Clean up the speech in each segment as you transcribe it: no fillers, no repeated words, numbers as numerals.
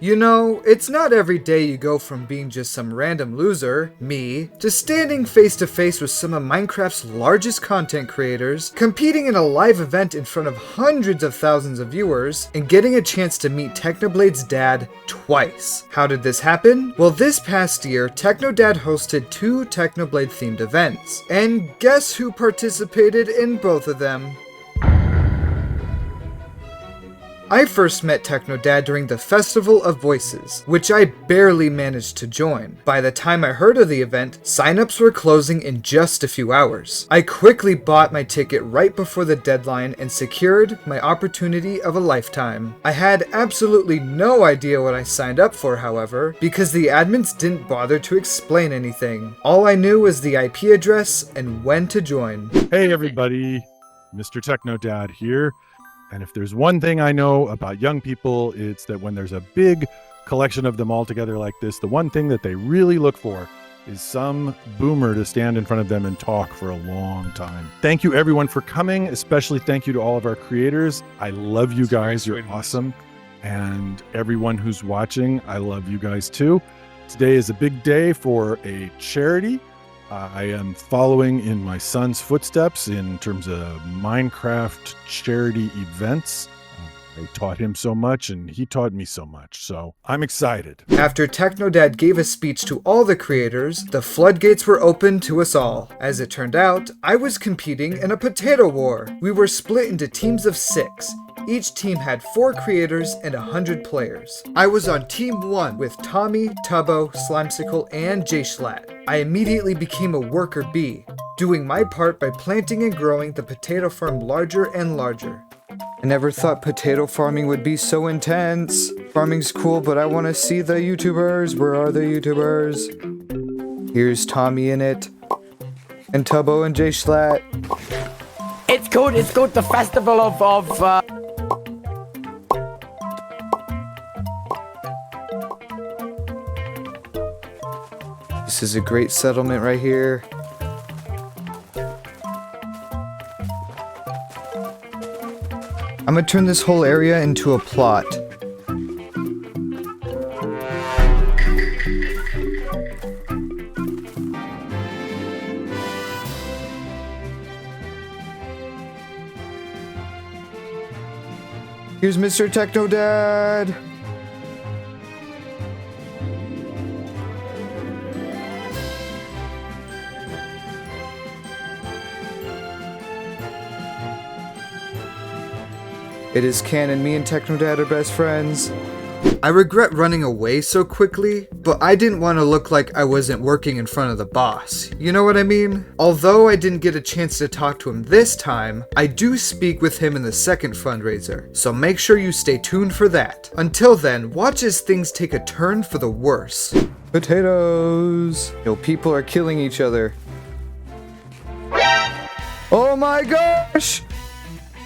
You know, it's not every day you go from being just some random loser, me, to standing face to face with some of Minecraft's largest content creators, competing in a live event in front of hundreds of thousands of viewers, and getting a chance to meet Technoblade's dad twice. How did this happen? Well, this past year, Technodad hosted 2 Technoblade themed events. And guess who participated in both of them? I first met Technodad during the Festival of Voices, which I barely managed to join. By the time I heard of the event, signups were closing in just a few hours. I quickly bought my ticket right before the deadline and secured my opportunity of a lifetime. I had absolutely no idea what I signed up for, however, because the admins didn't bother to explain anything. All I knew was the IP address and when to join. Hey everybody, Mr. Technodad here. And if there's one thing I know about young people, it's that when there's a big collection of them all together like this, the one thing that they really look for is some boomer to stand in front of them and talk for a long time. Thank you everyone for coming, especially thank you to all of our creators. I love you guys, you're awesome. And everyone who's watching, I love you guys too. Today is a big day for a charity. I am following in my son's footsteps in terms of Minecraft charity events. I taught him so much and he taught me so much, so I'm excited. After Technodad gave a speech to all the creators, the floodgates were open to us all. As it turned out, I was competing in a potato war. We were split into teams of 6. Each team had 4 creators and 100 players. I was on Team 1 with Tommy, Tubbo, Slimesicle, and Jschlat. I immediately became a worker bee, doing my part by planting and growing the potato farm larger and larger. I never thought potato farming would be so intense. Farming's cool, but I want to see the YouTubers. Where are the YouTubers? Here's Tommy in it, and Tubbo and Jschlat. It's called the Festival of This is a great settlement right here. I'm gonna turn this whole area into a plot. Here's Mr. Technodad. It is canon, me and Technodad are best friends. I regret running away so quickly, but I didn't want to look like I wasn't working in front of the boss. You know what I mean? Although I didn't get a chance to talk to him this time, I do speak with him in the second fundraiser, so make sure you stay tuned for that. Until then, watch as things take a turn for the worse. Potatoes! Yo, people are killing each other. Oh my gosh!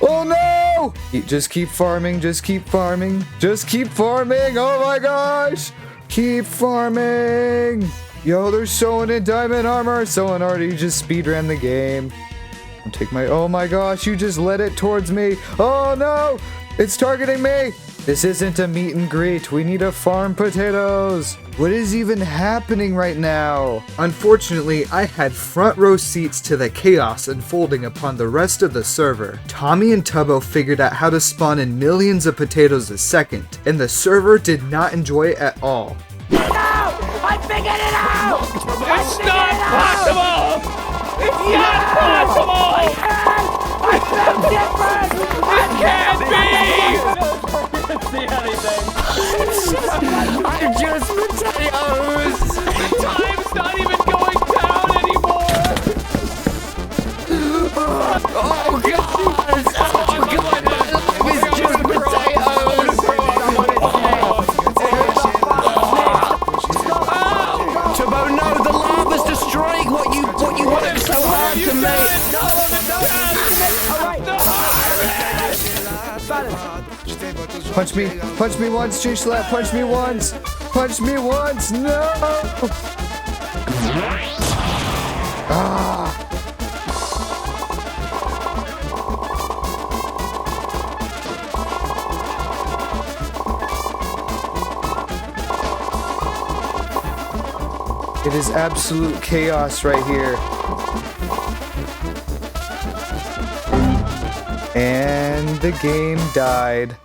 Oh no! Just keep farming, just keep farming, just keep farming! Oh my gosh! Keep farming! Yo, they're sewing in diamond armor! Someone already just speedran the game. I'll take my... Oh my gosh, you just led it towards me! Oh no! It's targeting me! This isn't a meet and greet. We need to farm potatoes. What is even happening right now? Unfortunately, I had front row seats to the chaos unfolding upon the rest of the server. Tommy and Tubbo figured out how to spawn in millions of potatoes a second, and the server did not enjoy it at all. No! I figured it out! It's not possible! It's not possible! I'm so different! It can't be! See anything? I'm just potatoes! Time's not even going down anymore! Oh god! Oh god! It's just potatoes! Tubbo, no! The lava's destroying what you worked so hard to make! Punch me once, Jschlat, punch me once, no! Ah! It is absolute chaos right here. And the game died.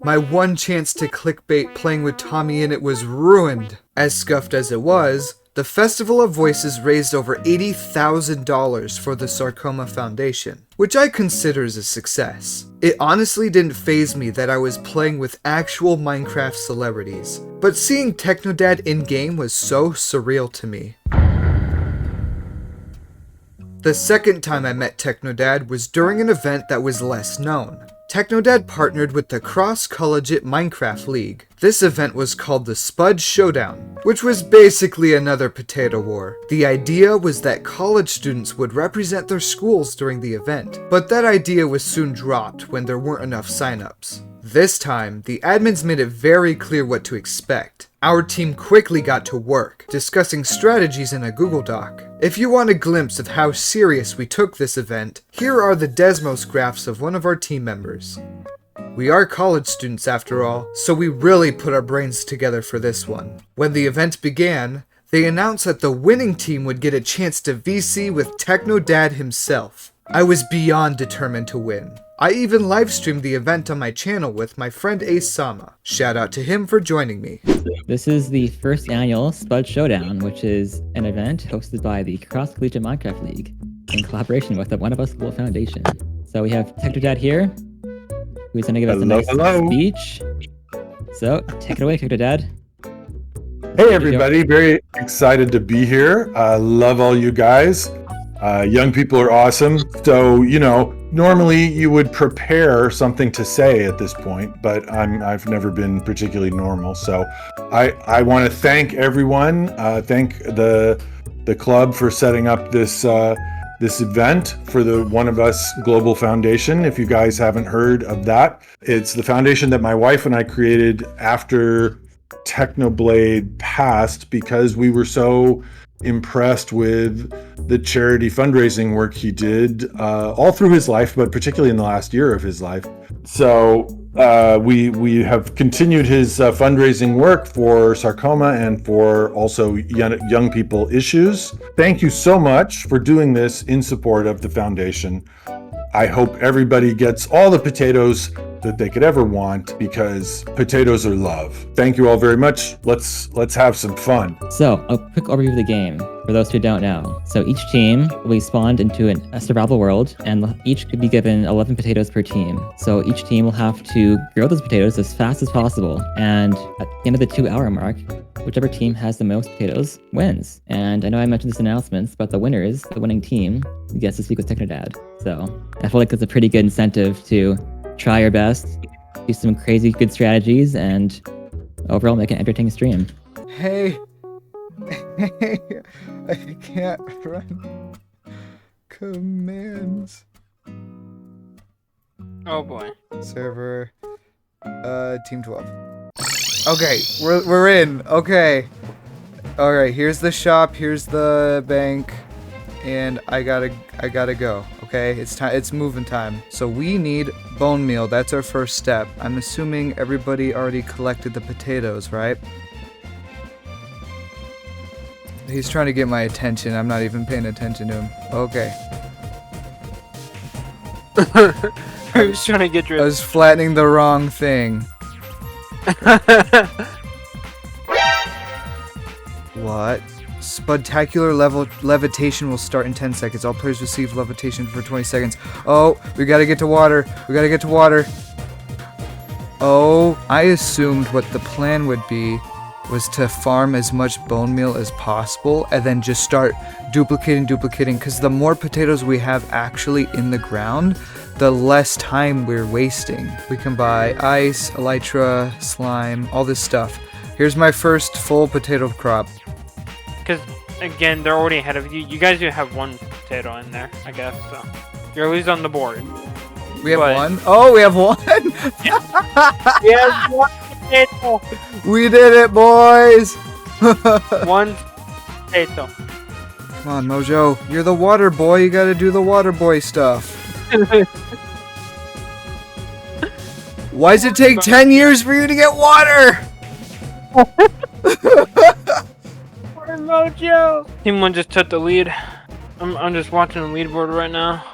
My one chance to clickbait playing with Tommy in it was ruined. As scuffed as it was, the Festival of Voices raised over $80,000 for the Sarcoma Foundation, which I consider as a success. It honestly didn't faze me that I was playing with actual Minecraft celebrities, but seeing Technodad in game was so surreal to me. The second time I met Technodad was during an event that was less known. Technodad partnered with the Cross-Collegiate Minecraft League. This event was called the Spud Showdown, which was basically another potato war. The idea was that college students would represent their schools during the event, but that idea was soon dropped when there weren't enough signups. This time, the admins made it very clear what to expect. Our team quickly got to work, discussing strategies in a Google Doc. If you want a glimpse of how serious we took this event, here are the Desmos graphs of one of our team members. We are college students after all, so we really put our brains together for this one. When the event began, they announced that the winning team would get a chance to VC with Technodad himself. I was beyond determined to win. I even livestreamed the event on my channel with my friend Ace Sama. Shout out to him for joining me. This is the first annual Spud Showdown, which is an event hosted by the Cross Collegiate Minecraft League in collaboration with the One of Us School Foundation. So we have Technodad here, who's going to give us a nice speech. So take it away, Technodad. Hey everybody, very excited to be here. I love all you guys. Young people are awesome. So, you know, normally you would prepare something to say at this point, but I've never been particularly normal. So I want to thank everyone, thank the club for setting up this this event for the One of Us Global Foundation. If you guys haven't heard of that, it's the foundation that my wife and I created after Technoblade passed because we were so impressed with the charity fundraising work he did all through his life, but particularly in the last year of his life. So we have continued his fundraising work for sarcoma and for also young people issues. Thank you so much for doing this in support of the foundation. I hope everybody gets all the potatoes that they could ever want, because potatoes are love. Thank you all very much. Let's have some fun. So, a quick overview of the game, for those who don't know. So each team will be spawned into a survival world, and each could be given 11 potatoes per team. So each team will have to grow those potatoes as fast as possible, and at the end of the 2-hour mark, whichever team has the most potatoes wins. And I know I mentioned this in announcements, but the winning team, gets to speak with Technodad. So I feel like it's a pretty good incentive to try your best, do some crazy good strategies, and overall make an entertaining stream. Hey, I can't run commands. Oh boy. Server, team 12. Okay, we're in. Okay. All right. Here's the shop. Here's the bank, and I gotta go. Okay, it's time. It's moving time. So we need bone meal. That's our first step. I'm assuming everybody already collected the potatoes, right? He's trying to get my attention. I'm not even paying attention to him. Okay. I was trying to get I was flattening the wrong thing. What? Spudtacular levitation will start in 10 seconds. All players receive levitation for 20 seconds. Oh, we gotta get to water. We gotta get to water. Oh, I assumed what the plan would be was to farm as much bone meal as possible and then just start duplicating, because the more potatoes we have actually in the ground, the less time we're wasting. We can buy ice, elytra, slime, all this stuff. Here's my first full potato crop. Because, again, they're already ahead of you. You guys do have one potato in there, I guess, so. You're always on the board. We have one? Oh, we have one? Yes, one potato! We did it, boys! One potato. Come on, Mojo. You're the water boy. You gotta do the water boy stuff. Why does it take 10 years for you to get water? Yo. Team 1 just took the lead. I'm just watching the leaderboard right now.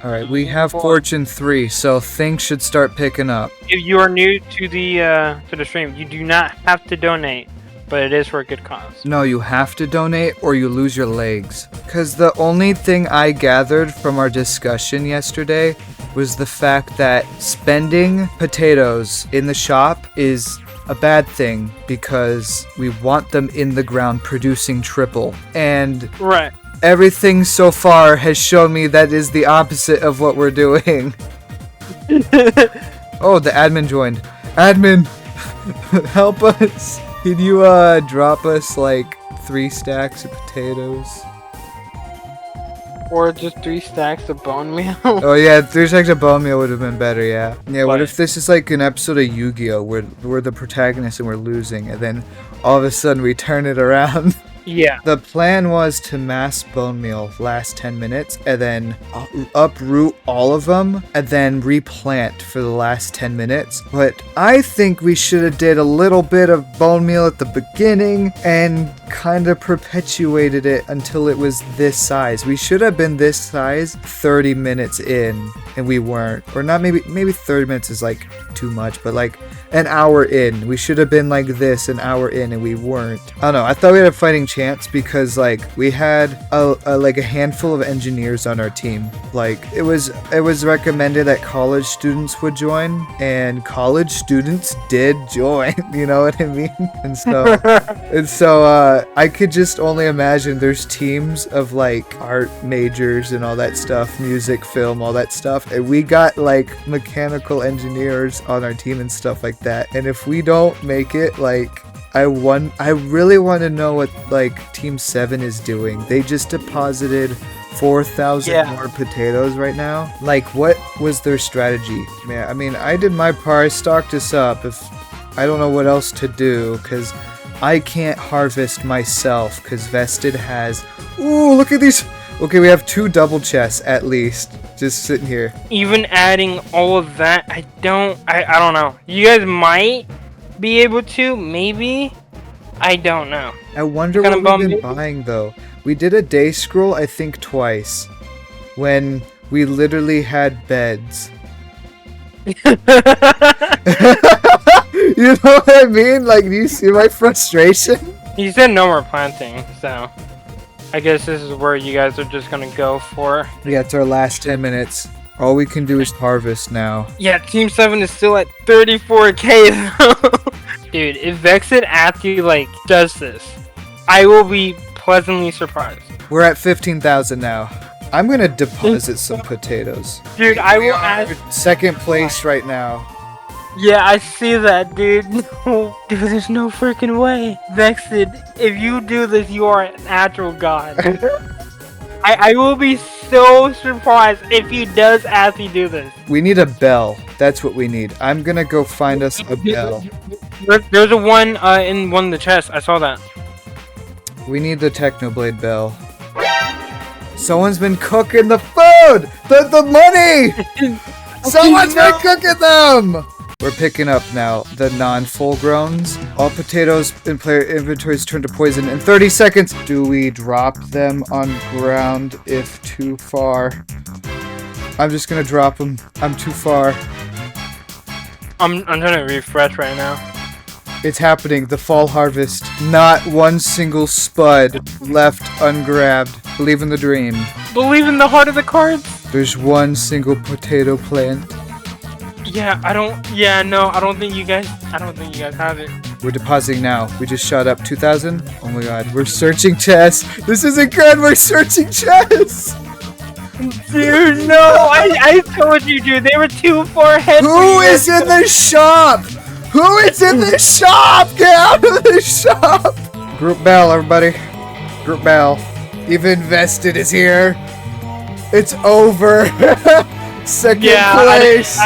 All right, we have Fortune 3, so things should start picking up. If you are new to the stream, you do not have to donate, but it is for a good cause. No, you have to donate or you lose your legs. Because the only thing I gathered from our discussion yesterday was the fact that spending potatoes in the shop is a bad thing because we want them in the ground producing triple. And Right. everything so far has shown me that is the opposite of what we're doing. Oh, the admin joined. Admin, help us. Can you drop us like 3 stacks of potatoes? Or just 3 stacks of bone meal. Oh yeah, 3 stacks of bone meal would have been better, yeah. Yeah, what But- if this is like an episode of Yu-Gi-Oh! Where we're the protagonist and we're losing, and then all of a sudden we turn it around? Yeah. The plan was to mass bone meal last 10 minutes and then uproot all of them and then replant for the last 10 minutes. But I think we should have did a little bit of bone meal at the beginning and kind of perpetuated it until it was this size. We should have been this size 30 minutes in and we weren't. Or not, maybe 30 minutes is like too much, but like an hour in. We should have been like this an hour in and we weren't. I don't know. I thought we had a fighting chance because like we had like a handful of engineers on our team. Like it was recommended that college students would join, and college students did join. You know what I mean? And so I could just only imagine there's teams of like art majors and all that stuff, music, film, all that stuff, and we got like mechanical engineers on our team and stuff like that. And if we don't make it, like I really want to know what like Team 7 is doing. They just deposited 4,000 more potatoes right now. Like, what was their strategy? Man, I mean, I did my part. I stocked us up. If I don't know what else to do, because I can't harvest myself, because Vested has... Ooh, look at these... Okay, we have 2 double chests at least, just sitting here. Even adding all of that, I don't know. You guys might be able to, maybe. I don't know. I wonder what we've been buying though. We did a day scroll, I think twice, when we literally had beds. You know what I mean? Like, do you see my frustration? You said no more planting, so I guess this is where you guys are just gonna go for. Yeah, it's our last 10 minutes. All we can do is harvest now. Yeah, Team 7 is still at 34k though. Dude, if Vexed actually like does this, I will be pleasantly surprised. We're at 15,000 now. I'm gonna deposit some potatoes. Dude, I will ask. Second place right now. Yeah, I see that, dude. No, dude, there's no freaking way. Vexed, if you do this, you are an actual god. I will be so surprised if he does actually do this. We need a bell. That's what we need. I'm gonna go find us a bell. There's a one in one of the chests. I saw that. We need the Technoblade bell. Someone's been cooking the food! The money! Someone's been cooking them! We're picking up now the non-full growns. All potatoes in player inventories turn to poison in 30 seconds. Do we drop them on ground if too far? I'm just gonna drop them. I'm too far. I'm trying to refresh right now. It's happening. The fall harvest. Not one single spud left ungrabbed. Believe in the dream. Believe in the heart of the cards. There's one single potato plant. Yeah, I don't think you guys have it. We're depositing now. We just shot up 2,000. Oh my god, we're searching chests. This isn't good. We're searching chests. Dude, no, I told you, dude. They were too far ahead. Who is in the shop? Who is in the shop? Get out of the shop. Group bell, everybody. Group bell. Even Vested is here. It's over. Second place.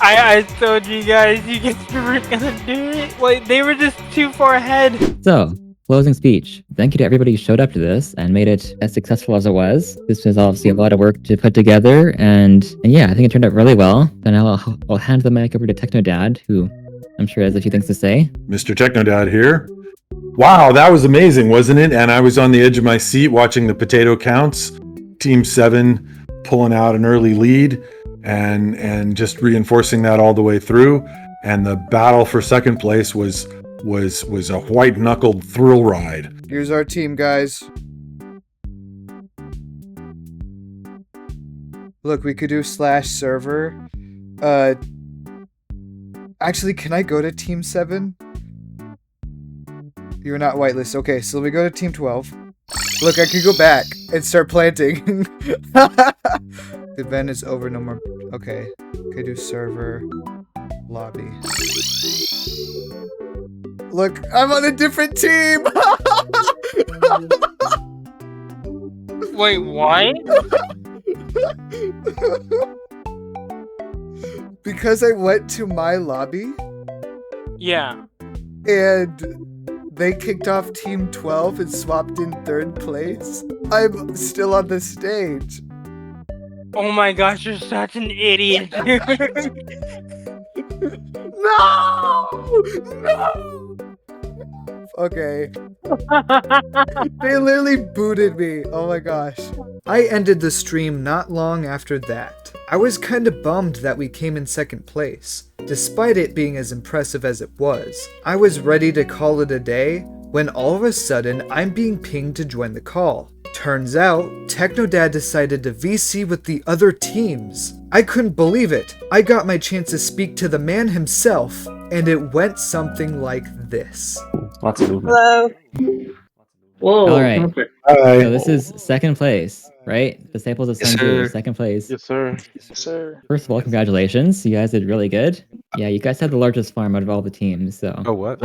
I told you guys, you guys were gonna do it. Like, they were just too far ahead. So, closing speech. Thank you to everybody who showed up to this and made it as successful as it was. This was obviously a lot of work to put together, and yeah, I think it turned out really well. And now I'll hand the mic over to Technodad, who I'm sure has a few things to say. Mr. Technodad here. Wow, that was amazing, wasn't it? And I was on the edge of my seat watching the potato counts. Team 7 pulling out an early lead and just reinforcing that all the way through. And the battle for second place was a white knuckled thrill ride. Here's our team, guys. Look, we could do /server. Actually, can I go to Team 7? You're not whitelist. Okay, so let me go to Team 12. Look, I could go back and start planting. The event is over, no more. Okay. Okay, do server. Lobby. Look, I'm on a different team! Wait, what? Because I went to my lobby Yeah. and they kicked off Team 12 and swapped in 3rd place. I'm still on the stage. Oh my gosh, you're such an idiot, dude. No! No! Okay. They literally booted me. Oh my gosh. I ended the stream not long after that. I was kinda bummed that we came in 2nd place. Despite it being as impressive as it was, I was ready to call it a day when all of a sudden I'm being pinged to join the call. Turns out, Technodad decided to VC with the other teams. I couldn't believe it. I got my chance to speak to the man himself, and it went something like this. Lots of movement. Hello. Whoa. All right. Okay. So this is 2nd place, right? Disciples of Sun Tzu, 2nd place. Yes, sir. Yes, sir. First of all, congratulations. You guys did really good. Yeah, you guys had the largest farm out of all the teams, so Oh, what?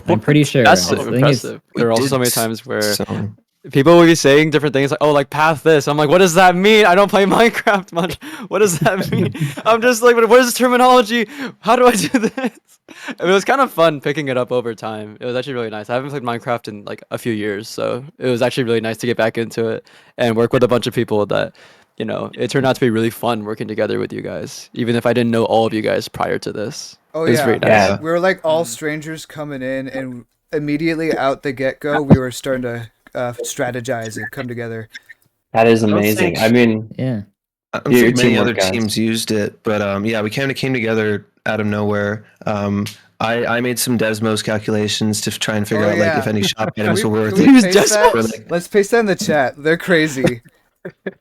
I'm pretty sure. That's I think it's- impressive. There are also so many did times where So, people will be saying different things like, oh, like path this. I'm like, what does that mean? I don't play Minecraft much. What does that mean? I'm just like, what is terminology? How do I do this? It was kind of fun picking it up over time. It was actually really nice. I haven't played Minecraft in like a few years, so it was actually really nice to get back into it and work with a bunch of people that, you know, it turned out to be really fun working together with you guys, even if I didn't know all of you guys prior to this. Oh It was yeah. very nice. Yeah. We were like all strangers coming in, and immediately out the get-go, we were starting to strategize and come together. that is amazing. I mean, yeah. I don't Your think many teamwork, other guys. teams used it, but yeah, we kind of came together out of nowhere. I made some Desmos calculations to try and figure Oh, out yeah. like if any shop items Can were we- worth can it. we Use paste that? Or, like, Let's paste that in the chat. They're crazy.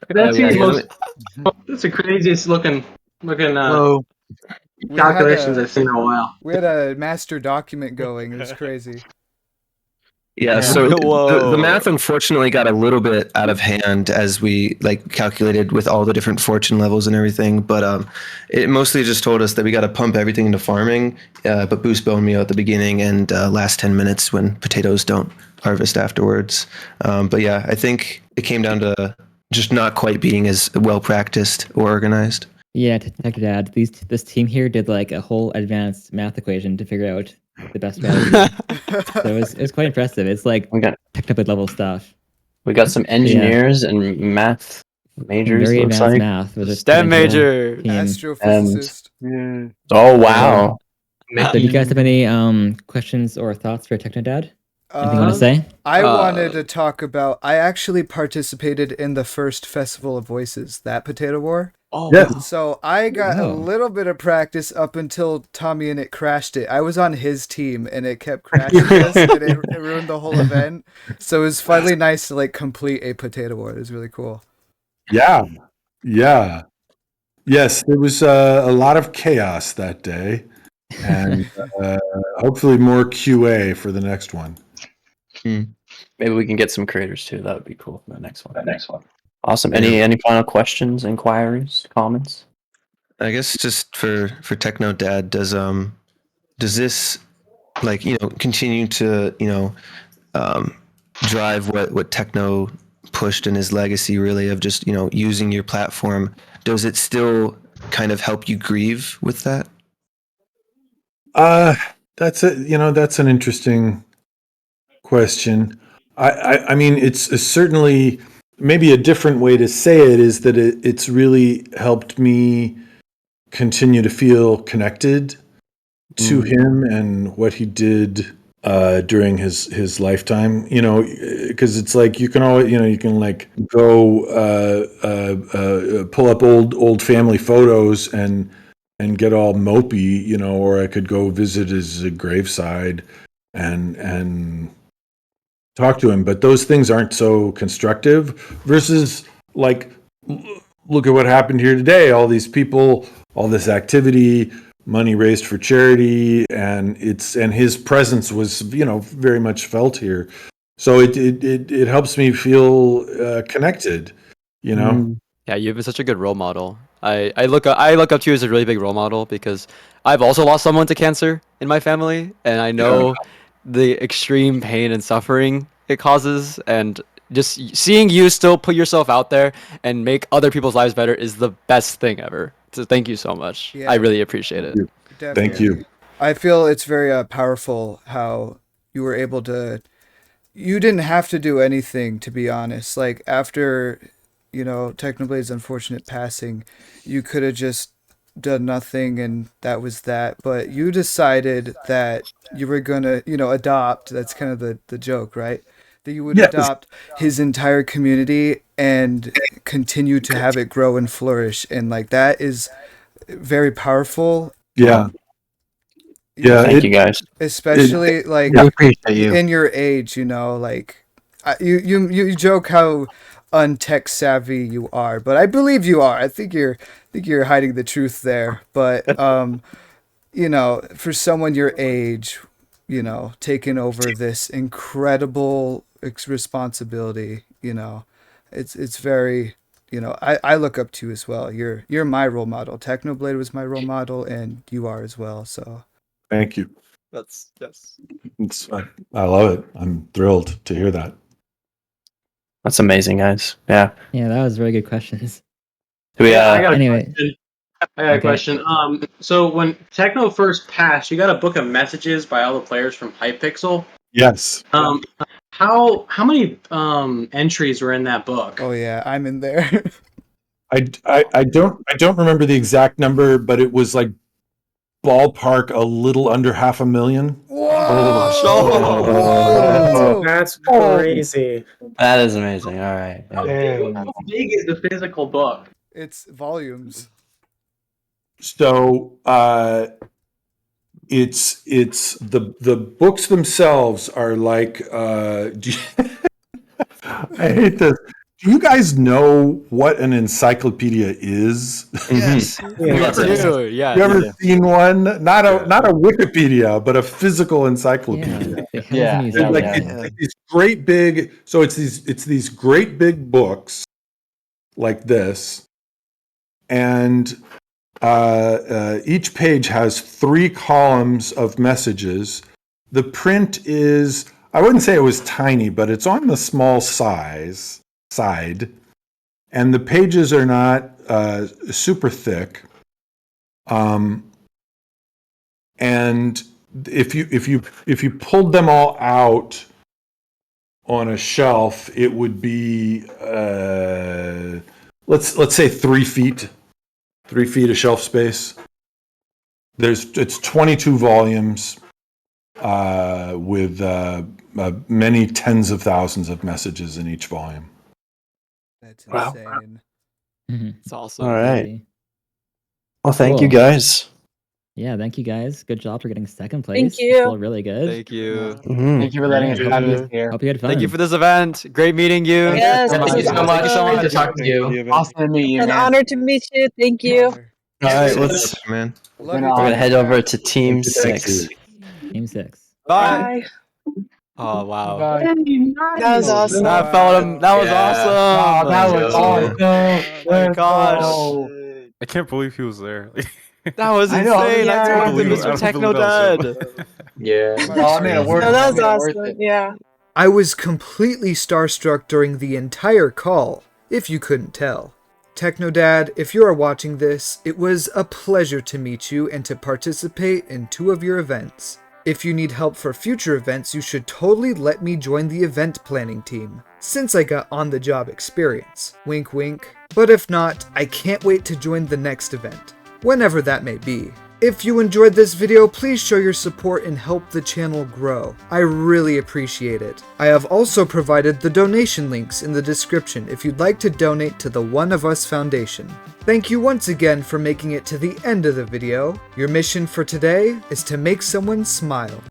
That's yeah, the most. That's the craziest looking Hello. We had calculations a- I've seen in a while. We had a master document going. It was crazy. Yeah, Yeah. so the Whoa. math unfortunately got a little bit out of hand as we like calculated with all the different fortune levels and everything. But it mostly just told us that we got to pump everything into farming, but boost bone meal at the beginning and last 10 minutes when potatoes don't harvest afterwards. But yeah, I think it came down to just not quite being as well practiced or organized. Yeah, to Technodad, this team here did like a whole advanced math equation to figure out the best strategy. So it was quite impressive. It's like we got Technoblade level stuff. some engineers and math majors. Very Looks advanced like. math. Was a STEM potential major. team. Astrophysicist. Yeah. Oh wow! So do you guys have any questions or thoughts for Technodad? Anything you want to say? I wanted to talk about. I actually participated in the first Festival of Voices, that Potato War. Oh, Yes. So I got a Oh. little bit of practice up until Tommy and it crashed it. I was on his team and it kept crashing us and it ruined the whole event. So it was finally nice to like complete a Potato War. It was really cool. Yeah. Yeah. Yes, there was a lot of chaos that day, and hopefully more QA for the next one. Maybe we can get some creators too. That would be cool for the next one. Awesome. Any final questions, inquiries, comments? I guess just for Technodad, does this like continue to drive what Techno pushed in his legacy really of just using your platform? Does it still kind of help you grieve with that? That's that's an interesting question. I mean, it's certainly maybe a different way to say it is that it's really helped me continue to feel connected to him and what he did during his lifetime, because it's like you can always, you can like go pull up old family photos and get all mopey, or I could go visit his graveside and talk to him. But those things aren't so constructive versus like, look at what happened here today. All these people, all this activity, money raised for charity, and his presence was, very much felt here. So it helps me feel connected, Yeah, you've been such a good role model. I look up to you as a really big role model because I've also lost someone to cancer in my family, and I know the extreme pain and suffering it causes, and just seeing you still put yourself out there and make other people's lives better is the best thing ever. So thank you so much. Yeah. I really appreciate it. Thank you. I feel it's very powerful how you were able to. You didn't have to do anything, to be honest. Like after, Technoblade's unfortunate passing, you could have just done nothing and that was that. But you decided that you were gonna, adopt. That's kind of the joke, right? That you would adopt his entire community and continue to have it grow and flourish, and like that is very powerful. Yeah. Thank you guys. Especially like I appreciate you. in your age, like you joke how untech savvy you are, but I believe you are. I think you're hiding the truth there. But for someone your age, taking over this incredible responsibility, it's very, I look up to you as well. You're my role model. Technoblade was my role model, and you are as well. So. Thank you. That's yes. I love it. I'm thrilled to hear that. That's amazing, guys. Yeah. Yeah, that was really good questions. Do we, I got Anyway. a question. So when Techno first passed, you got a book of messages by all the players from Hypixel. Yes. How many entries were in that book? Oh yeah, I'm in there. I don't remember the exact number, but it was like ballpark a little under 500,000. Whoa! Whoa! That's crazy. That is amazing. All right. Yeah. How big is the physical book? It's volumes. So it's the books themselves are like I hate this. Do you guys know what an encyclopedia is? Yes. Yeah. You ever seen one? Not a Wikipedia, but a physical encyclopedia. It's like these great big. So it's these great big books like this, and each page has 3 columns of messages. The print is, I wouldn't say it was tiny, but it's on the small side, and the pages are not super thick. And if you pulled them all out on a shelf, it would be let's say 3 feet. 3 feet of shelf space. It's 22 volumes with many tens of thousands of messages in each volume. That's insane. It's awesome. All right. Well, thank you Cool. guys. Yeah, thank you guys. Good job for getting second place. Thank you. I feel really good. Thank you. Thank you for letting us have this here. Hope you had fun. Thank you for this event. Great meeting you. Yes, Thank you so much. Thank you so much. Good to talk to you. Awesome to meet you, An man. honor to meet you. Thank you. All right, let's. man. We're gonna head over to Team 6. Team 6. Bye. Oh wow. That was awesome. That was awesome. That was awesome. Oh my gosh. I can't believe he was there. That was I know, insane. yeah. I talked to I Mr. don't believe that was Technodad. Yeah. No, I mean, it worked. No, that was It worth awesome. it. Yeah. I was completely starstruck during the entire call, if you couldn't tell. Technodad, if you are watching this, it was a pleasure to meet you and to participate in 2 of your events. If you need help for future events, you should totally let me join the event planning team, since I got on-the-job experience. Wink wink. But if not, I can't wait to join the next event, whenever that may be. If you enjoyed this video, please show your support and help the channel grow. I really appreciate it. I have also provided the donation links in the description if you'd like to donate to the One of Us Foundation. Thank you once again for making it to the end of the video. Your mission for today is to make someone smile.